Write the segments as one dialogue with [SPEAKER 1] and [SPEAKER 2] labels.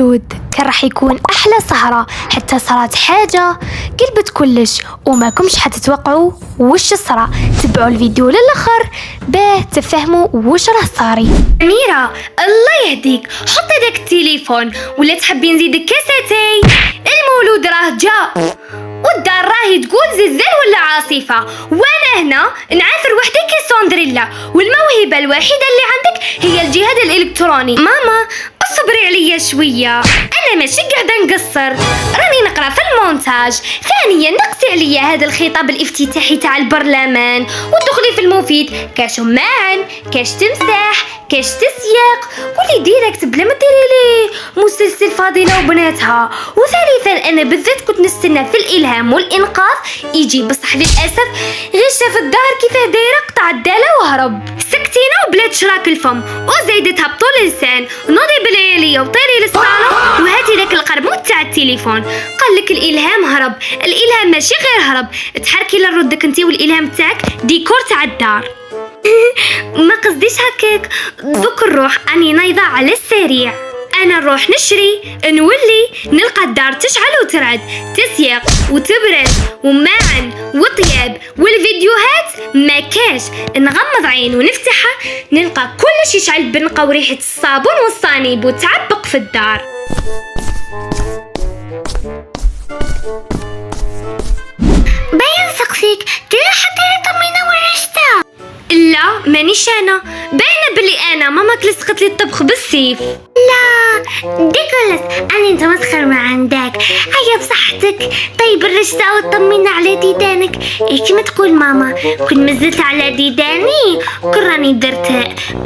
[SPEAKER 1] المولود كان راح يكون أحلى سهرة، حتى صارت حاجة قلبت كلش وماكمش حتتوقعوا وش صرا. تبعوا الفيديو للآخر باه تفهموا وش راه صاري. أميرة الله يهديك، حطي داك التليفون ولا تحبي نزيدك كاساتي؟ المولود راه جا والدار راهي تقول زلزال ولا عاصفة، وانا هنا نعافر وحدي كي سندريلا، والموهبة الوحيدة اللي عندك هي الجهاز الإلكتروني. ماما اصبري عليا شوية، انا ماشي قاعدة نقصر، راني نقرا في المونتاج. ثانيا نقصي عليا هذا الخطاب الافتتاحي تاع البرلمان ودخلي في المفيد، كاش معن، كاش تمساح، كاش تسياق، ولي ديريكت بلا ما ديري لي مسلسل فاضلة وبناتها. وثالثا انا بالذات كنت نستنى في الالهام والانقاذ يجي، بصح للاسف غير شاف الدار كيفاه دايره قطع الداله وهرب. سكتينا وبلا تشراك الفم وزايدتها بطول لسان، نوضي بالعياليه وطيري للصالون وهاتي داك القرموط تاع التليفون. قالك الالهام هرب، الالهام ماشي غير هرب، تحركي لردك انتي والالهام تاعك ديكور تاع الدار. ما قصديش هكاك، دوك نروح اني نايضة على السريع، انا نروح نشري نولي نلقى الدار تشعل وترعد، تسيق وتبرد وماعن وطياب، والفيديوهات ما كاش. نغمض عين ونفتحها نلقى كلش يشعل بنقة وريحة الصابون والصانيب وتعبق في الدار. باين سقسيك ترى حتى طمينة ورشتها. لا مانيش انا، باينه بلي انا ماماك لصقت لي الطبخ بالسيف. لا ديكولس اني نتمسخر ما عندك، هيا بصحتك. طيب الرشته وطمنا على ديدانك، كيما تقول ماما كنت مزلت على ديداني كراني درت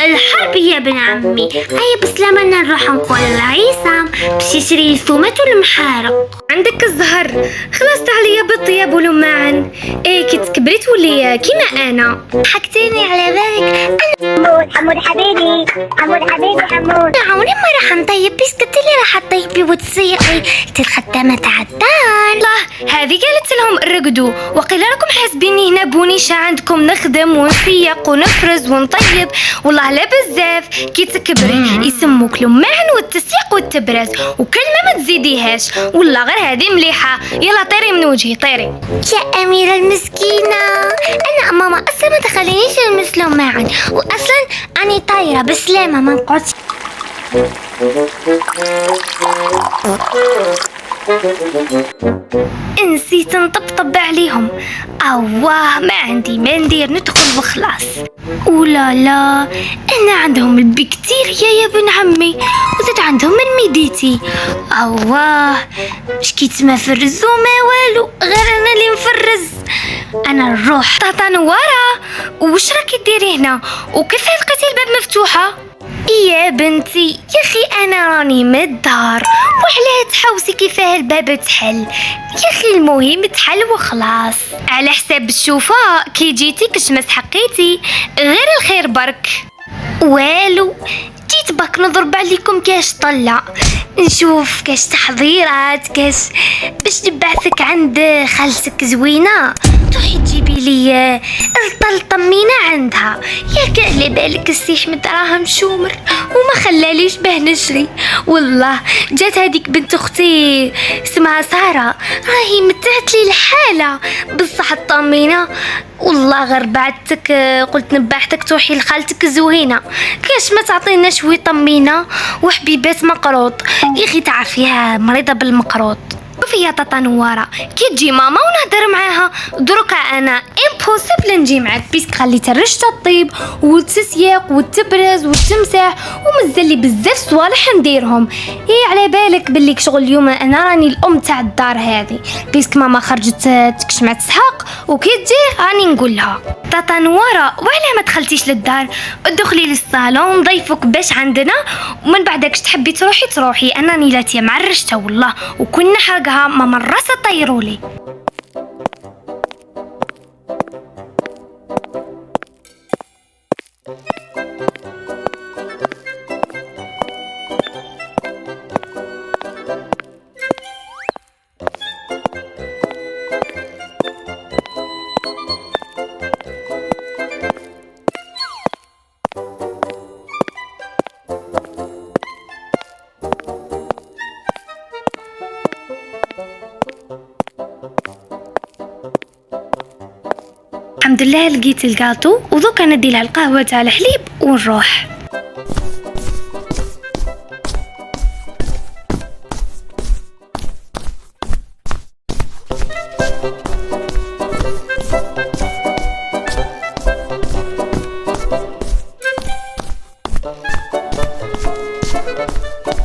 [SPEAKER 1] الحرب يا بن عمي. هيا بسلامة نروح نقول لعيسى باش يشري الثومات والمحارق. عندك الزهر خلصت عليا بالطياب والماعن، كي تكبري تولي كيما انا. حكتيني على بالك انا حمود حبيبي، حمود حبيبي حمود. عمري ما راح نطيب بيسكت اللي راح تطيبي وتسيقي الخدامة تاع الدار. الله هذه قالت لهم رقدوا، وقيل لكم حاسبيني هنا بونيشة عندكم نخدم ونسيق ونفرز ونطيب. والله لا بزاف كي تكبري يسموك لماعن والتسيق والتبرز، وكلمة ما تزيديهاش. والله غير هذه مليحة، يلا طيري من وجهي طيري. يا أميرة المسكينة، أنا ماما أصلا ما تخلينيش نلمس لماعن، وأصلا أني طايرة بسلامة ما نقعدش. نسيت نطبطب عليهم. اواه ما عندي ما ندير، ندخل وخلاص. ولا لا انا عندهم البكتيريا يا بن عمي، وزاد عندهم الميديتي. اواه مش كيتما فرزو ما والو، غير انا اللي نفرز. انا نروح. طاطا نوارة وش راكي ديري هنا، وكيف لقيتي الباب مفتوحة؟ يا بنتي يا اخي انا راني من الدار، وعلاه تحوسي كيفاه الباب تحل؟ يا اخي المهم تحل وخلاص. على حساب الشوفة كي جيتي كشمس حقيتي، غير الخير برك. والو جيت باك نضرب عليكم كاش طلع، نشوف كاش تحضيرات، كاش باش نبعثك عند خالتك زوينة تروحي تجيبي لي الطمينة عندها. ياك على بالك السي احمد راهم شومر وما خلاليش باه نشري. والله جات هذيك بنت اختي اسمها سارة راهي متعت لي الحالة، بصح الطمينة والله غير بعتك قلت نبعثك تروحي لخالتك زوينة، كاش ما تعطينا شوي طمينة وحبيبات مقروط. يا اخي تعرفيها مريضة بالمقروط. شوفي يا طاطا نوارة كي تجي ماما ونهدر معاها، دروكا انا امبوسيبل نجي معاك بيسك خليت الرشته الطيب والتسياق والتبرز والتمساح ومازال لي بزاف صوالح نديرهم. على بالك باللي شغل اليوم انا راني الام تاع الدار هذه، بيسك ماما خرجت تكش مع تسحاق وكي تجي راني نقول لها طاطا نوارة وعلاه ما دخلتيش للدار، ادخلي للصالون نضيفك باش عندنا، ومن بعدك تحبي تروحي انا نيلاتي مع الرشته والله وكنا حرقها ما مرة طيرولي. الحمد لله لقيت الكاطو، ودوك ندي لها القهوة تاع الحليب ونروح.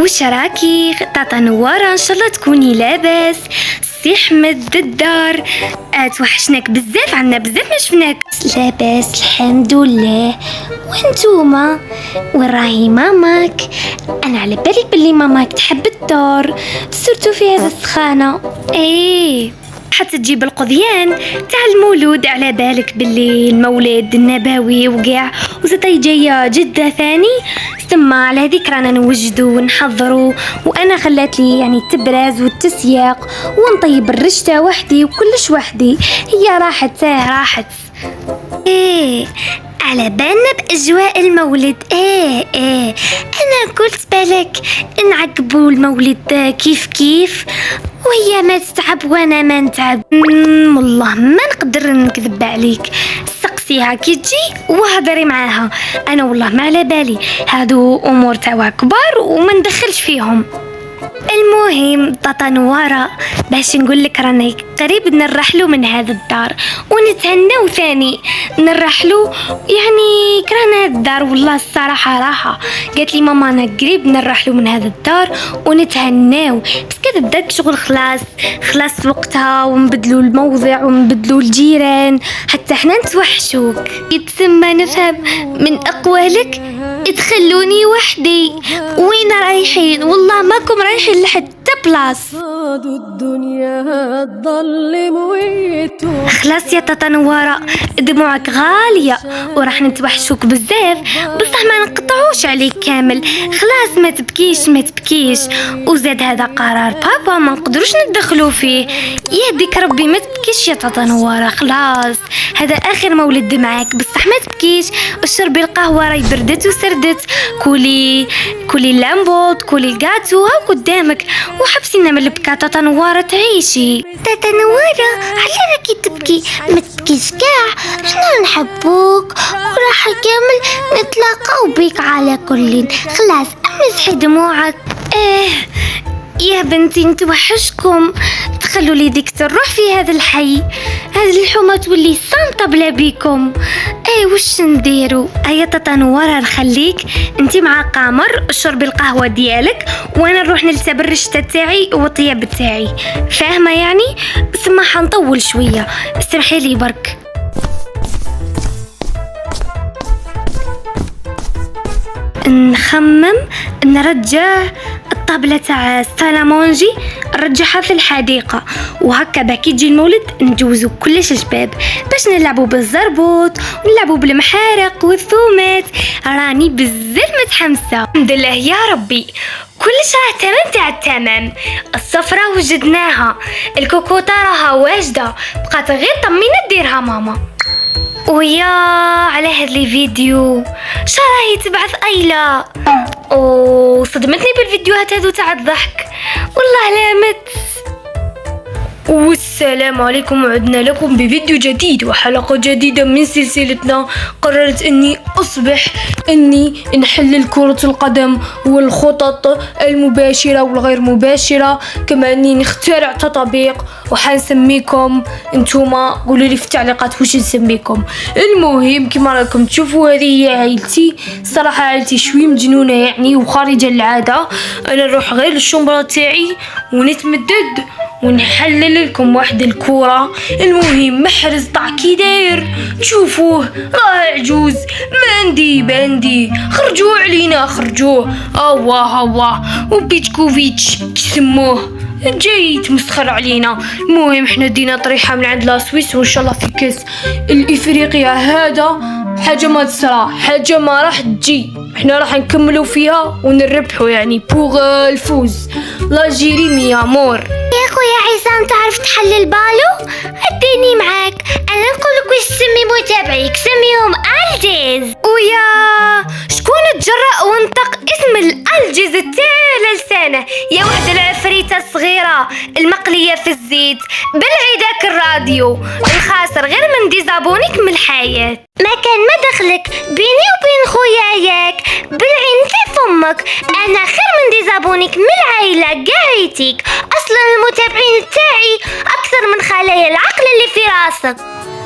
[SPEAKER 1] وش راكي طاطا نوارة؟ ان شاء الله تكوني لاباس. سي احمد الدار توحشناك بزاف، عنا بزاف ما شفناك. لاباس الحمد لله. وانتوما وين راهي ماماك؟ انا على بالي بلي ماماك تحب الدار سورتو في هذا السخانه. ايه حتى تجيب القضيان تاع المولود، على بالك باللي المولد النبوي وقع وزتي جايه جده ثاني، ثم على هذيك رانا نوجدو ونحضرو، وانا خلات لي يعني التبراز والتسياق ونطيب الرشته وحدي وكلش وحدي. هي راحت راحت. ايه على بالنا باجواء المولد. ايه انا قلت بالك نعقبوا المولد كيف كيف، وهي ما تتعب وانا ما نتعب. والله ما نقدر نكذب عليك، سقسيها كي تجي وهضري معاها. انا والله ما على بالي، هادو امور تاعها كبار وما ندخلش فيهم. المهم طاطا نوارة، باش نقول لك راني قريب نرحلو من هذا الدار ونتهناو ثاني نرحلو، يعني كرانا الدار والله الصراحة راحة. قالت لي ماما انا قريب نرحلو من هذا الدار ونتهناو، بس كذا بدات شغل خلاص وقتها، ونبدلو الموضع ونبدلو الجيران حتى احنا نتوحشوك. يتسمى نفهم من اقوالك تخلوني وحدي. وين رايحين؟ والله ماكم رايحين لحتى بلاص. خلاص يا طاطا نوارة، دموعك غالية وراح نتوحشوك بزاف، بصح ما نقطعوش عليك كامل. خلاص ما تبكيش. وزاد هذا قرار بابا ما نقدروش ندخلو فيه. يهديك ربي ما تبكيش يا طاطا نوارة، خلاص هذا اخر مولد معاك، بصح ما تبكيش. اشربي القهوة راهي بردت وسردت، كولي اللامبوط، كولي الكاتو ها قدامك، وحبسينا من البكا. طاطا نوارة تعيشي. طاطا نوارة على راكي تبكي؟ ما تبكيش كاع، حنا نحبوك وراح كامل نتلاقاو بيك على كل. خلاص امسحي دموعك. يا بنتي نتوحشكم، تخلوا لي ديك الروح في هذا الحي، هذه الحومه تولي صامته بلا بيكم. وش نديرو؟ هيا طاطا نوارة نخليك انتي مع قمر شربي القهوه ديالك، وانا نروح نلتب الرشته تاعي والطياب تاعي، فاهمه يعني؟ بس ما حنطول شويه، سمحي لي برك. نخمم نرجع الطابلة تاع ستالامونجي، نرجعها في الحديقة، وهكا باكي يجي المولد نجوزو كلش شباب باش نلعبو بالزربوط ونلعبو بالمحارق والثومات. راني بزاف متحمسة. الحمد لله يا ربي، كلش راه تمام تاع التمام. الصفرة وجدناها، الكوكوطة راها واجدة، بقات غير طمينة ديرها ماما. ويا على هاد لي فيديو شراهي تبعث ايلا، صدمتني بالفيديوهات هذو تاع الضحك، والله لامت. والسلام عليكم، وعدنا لكم بفيديو جديد وحلقة جديدة من سلسلتنا. قررت اني نحلل كرة القدم والخطط المباشرة والغير مباشرة، كما اني نخترع تطبيق وحنسميكم انتوما. قولوا لي في التعليقات وش نسميكم. المهم كما راكم تشوفوا هذه هي عائلتي، صراحة عائلتي شوي مجنونة يعني وخارجة العادة. انا نروح غير للشومبرا تاعي ونتمدد ونحلل لكم واحد الكورة. المهم محرز طع كي داير، تشوفوه راه عجوز باندي خرجوه علينا، خرجوه. الله وبيتكوفيتش تسموه جاي يتمسخر علينا. المهم احنا دينا طريحة من عند لاسويس، وان شاء الله في كاس الافريقيا هذا حاجة ما تصرى، حاجة ما راح تجي، احنا راح نكملوا فيها ونربحوا يعني بوغ الفوز. لا جيري مي امور. يا خويا عصام تعرف تحلل بالو؟ اديني معاك، انا نقولك واش تسمي متابعيك، سميهم الجيز. ويا شكون تجرأ ونطق اسم الألجز تاع لسانه يا وحده العفريتة الصغيرة المقلية في الزيت. بلعي داك الراديو الخاسر غير من ديزابونيك من الحياة. ما كان ما دخلك بيني وبين خوياياك. بلعي نفي فمك، انا خير من ديزابونيك من العائلة قاعيتيك. اصلا المتابعين تاعي اكثر من خلايا العقل اللي في راسك.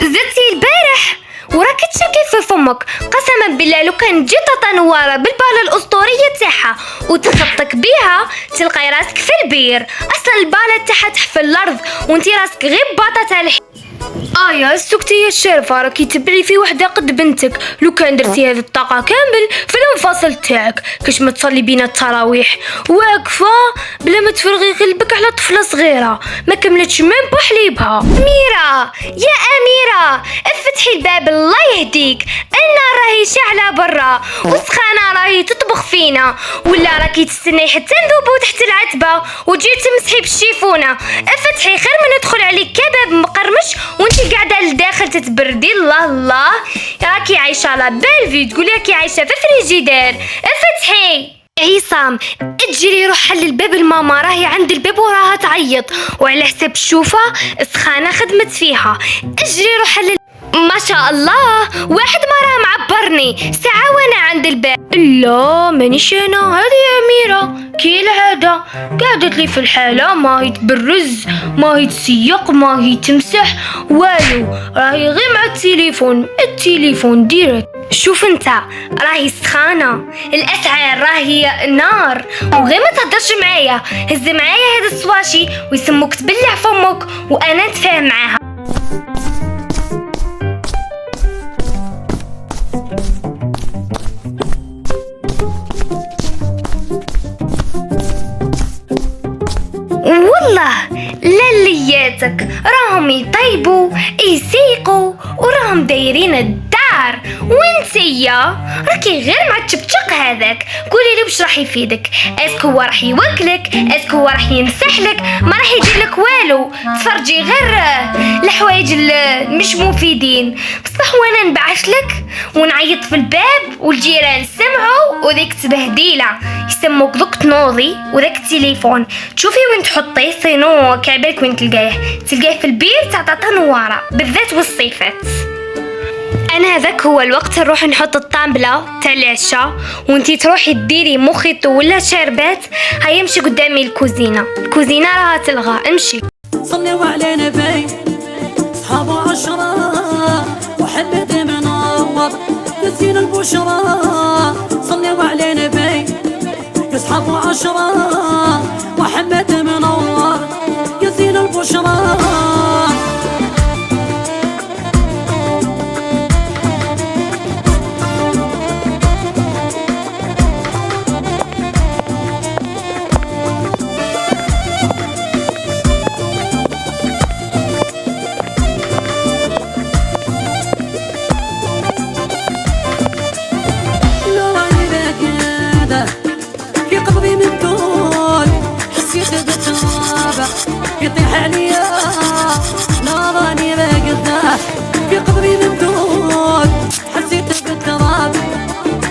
[SPEAKER 1] زدتي البارح وراكي تشكي في فمك. قسما بالله لو كان جيت نواره بالباله الاسطوريه تاعها وتخبطك بيها تلقاي راسك في البير. اصلا الباله تاعها تحت الارض وانتي راسك غير باطه تاع يا سكتي يا الشرفة، راكي تبعي في وحده قد بنتك. لو كان درتي هذه الطاقه كامل في الانفصل تاعك كاش ما تصلي بينا التراويح واقفه بلا ما تفرغي قلبك على طفله صغيره ما كملتش ميم بحليبها. اميره يا اميره افتحي الباب الله يهديك. النار راهي شاعله برا وسخانه راهي تطبخ فينا، ولا راكي تستني حتى نذوبو تحت العتبه وتجي تمسحي بالشيفونه. افتحي خير من ندخل عليك كباب مقرمش وانتي قاعده لداخل تتبردي. الله الله راكي عايشه على بالفي تقولي راكي عايشه في فريجيدير. افتحي عصام اجري روح حل الباب الماما راهي عند الباب وراها تعيط وعلى حساب الشوفه سخانه خدمت فيها. اجري روح حل ما شاء الله واحد ما راه معبرني ساعه وانا عند الباب. لا مانيش انا، هذه اميره كي العاده قعدت لي في الحاله ما هي تبرز ما هي تسيق ما هي تمسح والو، راهي غير مع التليفون ديريكت. شوف انت راهي سخانه الاسعار راهي نار وغير ما تهدرش معايا. هز معايا هذا السواشي ويسموك تبلع فمك وانا نتفاهم معاها. والله للياتك راهم يطيبوا يسيقوا وراهم دايرين الدار وانتيا راكي غير مع التبتق هذاك. قولي لي واش راح يفيدك؟ اسكو هو راح يوكلك؟ اسكو هو راح يمسحلك؟ ما راح يديرلك والو. تفرجي غير الحوايج مش مفيدين. بصح وانا نبعثلك ونعيط في الباب والجيران سمعوا وذيك تبهديله يسموك دوك تنوضي وذاك التليفون تشوفي وين تحطيه سينو كعبالك وين تلقاه في البير تاع تنواره بالذات والصيفات. انا هذاك هو الوقت نروح نحط الطامبله تاع العشاء وانتي تروحي ديري مخيطو ولا شربات. هيا امشي قدامي الكوزينه راها تلغى. امشي.
[SPEAKER 2] صلوا على نبي صحابه 10 وحمد منور يسين البشرى. صلوا على نبي صحابه 10 وحمد منور يسين البشرى. يطيح عليا ناراني راقدة في قبري من دون حسيت بالتراب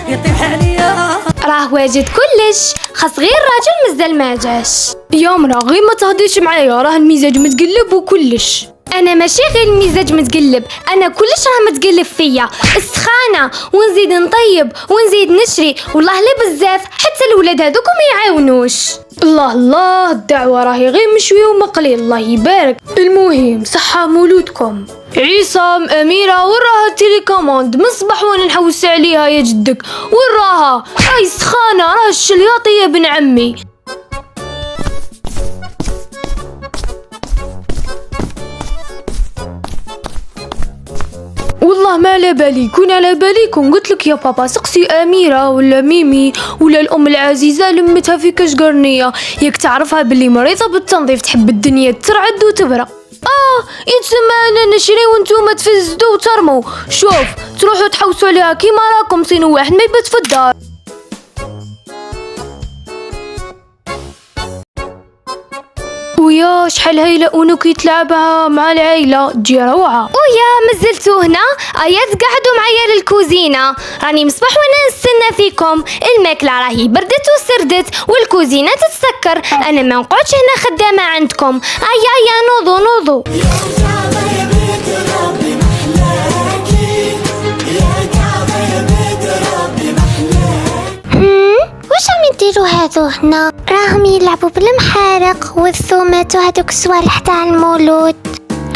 [SPEAKER 2] يطيح عليا.
[SPEAKER 1] راه واجد كلش خاص غير راجل مازال ما جاش.
[SPEAKER 3] يا مرا غير ما تهضريش معايا راه المزاج متقلب وكلش.
[SPEAKER 1] انا ماشي غير المزاج متقلب انا كلش راه متقلب فيا. السخانه ونزيد نطيب ونزيد نشري والله لا بزاف حتى الولاد هذوك ما يعاونوش.
[SPEAKER 3] الله الدعوه راهي غير مشويه ومقلي الله يبارك. المهم صحه مولودكم. عصام اميره وين راها التليكوموند من الصباح وانا نحوس عليها يا جدك. وين راها؟ راهي سخانه راه الشلياطي يا بن عمي. والله ما على بالي كون على باليكم قلت لك يا بابا سقسي اميره ولا ميمي ولا الام العزيزه لمتها في كاش قرنيه ياك تعرفها باللي مريضه بالتنظيف تحب الدنيا ترعد وتبرق. يتسمى انا نشري وانتوما تفزدوا وترموا. شوف تروحوا تحوسوا عليها كيما راكم سينو واحد ما يبات في الدار. ويا شحال هايله اونو كيتلعبها مع العائله تجي روعه.
[SPEAKER 1] ويا مازلتو هنا؟ ايات قعدوا معايا للكوزينه، راني مصباح وانا نستنى فيكم. الماكله راهي بردت وسردت والكوزينه تتسكر، انا ما نقعدش هنا خدامه عندكم. ايا نوضوا. واش راهم يديروا هادو هنا؟ راهم يلعبوا بالمحارق والثومات وهادوك الصوالح تاع المولود.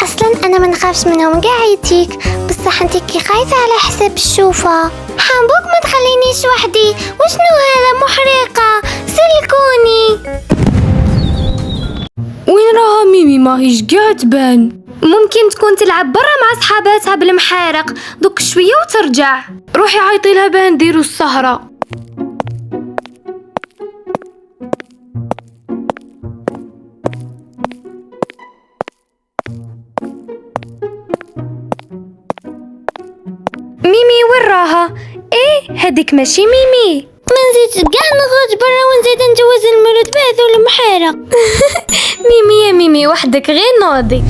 [SPEAKER 1] اصلا انا ما نخافش منهم كاع يديك، بصح انت كي خايفه على حساب الشوفه. حنبوك ما تخلينيش وحدي، وشنو هذا محرقه؟ سلكوني.
[SPEAKER 3] وين راها ميمي؟ ماهيش قاع تبان.
[SPEAKER 1] ممكن تكون تلعب برا مع صحاباتها بالمحارق، دوك شويه وترجع.
[SPEAKER 3] روحي عيطي لها باه نديرو السهره.
[SPEAKER 1] ميمي وين راها؟ ايه هذيك ماشي ميمي. ما نزيدش كاع نخرج برا ونزيد نجوز المولود بهذو المحارق. ميمي يا ميمي وحدك غير نوضي.